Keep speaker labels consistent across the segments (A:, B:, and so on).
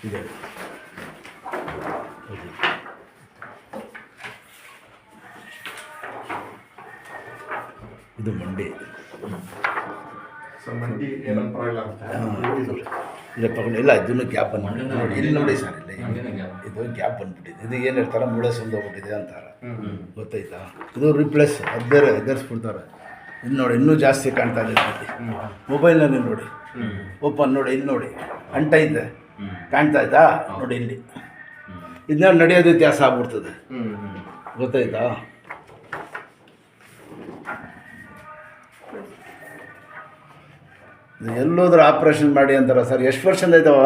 A: ಇದೆ. ಇದು ಮಂಡಿ.
B: ಮಂಡಿ ಏನಂತ ಪರವಾಗಿಲ್ಲ.
A: ಇಲ್ಲ ತಗೊಂಡು ಇಲ್ಲ, ಇದನ್ನು ಗ್ಯಾಪ್ ಬಂದ್ಬಿಟ್ಟಿದೆ ನೋಡಿ, ಇಲ್ಲಿ ನೋಡಿ ಸರ್, ಇಲ್ಲಿ ಇದು ಗ್ಯಾಪ್ ಬಂದ್ಬಿಟ್ಟಿದೆ. ಇದು ಏನು ಹೇಳ್ತಾರೆ, ಮೂಳೆ ಸಂದೋಗ್ಬಿಟ್ಟಿದೆ ಅಂತಾರೆ, ಗೊತ್ತಾಯ್ತಾ? ಇದು ರಿಪ್ಲೇಸ್ ಎದ್ದರಿಸ್ಬಿಡ್ತಾರೆ. ಇದು ನೋಡಿ ಇನ್ನೂ ಜಾಸ್ತಿ ಕಾಣ್ತಾ ಇದೆ ನೋಡಿ, ಮೊಬೈಲ್ನಲ್ಲಿ ನೋಡಿ, ಓಪನ್ ನೋಡಿ, ಇಲ್ಲಿ ನೋಡಿ ಅಂಟೈತೆ, ಕಾಣ್ತಾ ಇದ್ದಾ ನೋಡಿ ಇಲ್ಲಿ. ಇದನ್ನ ನಡೆಯೋದು ವ್ಯತ್ಯಾಸ ಆಗ್ಬಿಡ್ತದೆ, ಗೊತ್ತಾಯ್ತಾ? ಎಲ್ಲೋದ್ರೂ ಆಪ್ರೇಷನ್ ಮಾಡಿ ಅಂತಾರ ಸರ್. ಎಷ್ಟು ವರ್ಷದಿಂದ ಇದ್ದಾವ?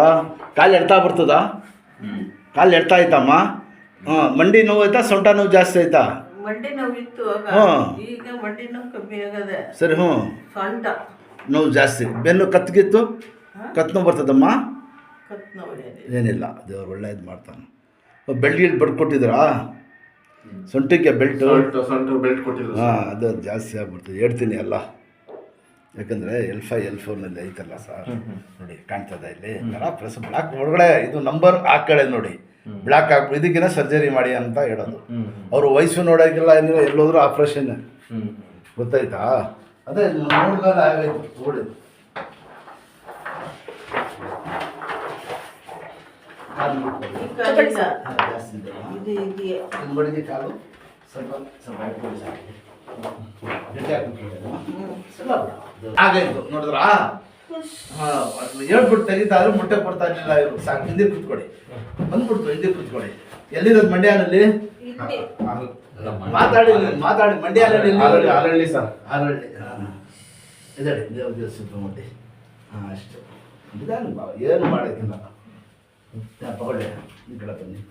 A: ಕಾಲು ಎಡ್ತಾ ಬರ್ತದಾ? ಕಾಲು ಎಡ್ತಾ ಆಯ್ತಮ್ಮ? ಹಾಂ. ಮಂಡಿ ನೋವು ಆಯ್ತಾ, ಸೊಂಟ ನೋವು ಜಾಸ್ತಿ ಆಯ್ತಾ?
C: ಮಂಡಿ ನೋವಿತ್ತು, ಈಗ ಮಂಡಿ ನೋವು ಕಮ್ಮಿ ಆಗದೆ.
A: ಸರಿ. ಹ್ಞೂ.
C: ಸೊಂಟ
A: ನೋವು ಜಾಸ್ತಿ. ಬೆನ್ನು ಕತ್ಗಿತ್ತು, ಕತ್ತು ನೋವು ಬರ್ತದಮ್ಮ?
C: ಕತ್ ನೋವು
A: ಏನಿಲ್ಲ, ದೇವ್ರು ಒಳ್ಳೇದು ಮಾಡ್ತಾನೆ. ಬೆಲ್ಟ್ ಗಿಲ್ಟ್ ಬಡ್ಕೊಟ್ಟಿದ್ರಾ? ಸೊಂಟಕ್ಕೆ ಬೆಲ್ಟು
B: ಬೆಲ್ಟ್ ಕೊಟ್ಟಿದ್ರು.
A: ಹಾಂ, ಅದು ಜಾಸ್ತಿ ಆಗ್ಬಿಡ್ತದೆ, ಹೇಳ್ತೀನಿ ಎಲ್ಲ. ಯಾಕಂದರೆ L5L4ನಲ್ಲಿ ಐತಲ್ಲ ಸರ್, ನೋಡಿ ಕಾಣ್ತದೆ ಇಲ್ಲಿ ಪ್ರೆಸ್ ಬ್ಲಾಕ್ ಒಳಗಡೆ ಇದು ನಂಬರ್ ಹಾಕಳೆ ನೋಡಿ, ಬ್ಲಾಕ್ ಹಾಕಿ ಇದಕ್ಕಿಂತ ಸರ್ಜರಿ ಮಾಡಿ ಅಂತ ಹೇಳೋದು. ಅವರು ವಯಸ್ಸು ನೋಡೋಕ್ಕಿಲ್ಲ, ಏನಿಲ್ಲ, ಎಲ್ಲೋದ್ರೂ ಆಪ್ರೇಷನ್, ಗೊತ್ತಾಯ್ತಾ? ಅದೇ ನೋಡಿದ್ರೆ ಆಗೈತು ನೋಡಿ. ಜಾಸ್ತಿ ಕಾಲು ಸ್ವಲ್ಪ ಸ್ವಲ್ಪ ಆಗಾಯ್ತು ನೋಡಿದ್ರಾ? ಹೇಳ್ಬಿಟ್ಟು ತೆಗಿತಾದ್ರು ಮೊಟ್ಟೆ ಕೊಡ್ತಾ ಇರಲಿಲ್ಲ ಇವರು. ಸಾಕು, ಹಿಂದೆ ಕೂತ್ಕೊಡಿ, ಬಂದ್ಬಿಡ್ತು, ಹಿಂದೆ ಕೂತ್ಕೊಡಿ. ಎಲ್ಲಿರೋದು? ಮಂಡ್ಯನಲ್ಲಿ ಮಾತಾಡಿ ಮಂಡ್ಯನಲ್ಲಿ
B: ಆರಳ್ಳಿ ಸರ್.
A: ಆರಳ್ಳಿ. ಇದಳಿ ದೇವ್ರ ಸುಬ್ರಹ್ಮಣ್ಯ. ಹಾಂ, ಅಷ್ಟು ನಿಧಾನ, ಏನು ಮಾಡೋಕ್ಕಿಲ್ಲ. ತಗೊಳ್ಳಿ, ಈ ಕಡೆ ಬನ್ನಿ.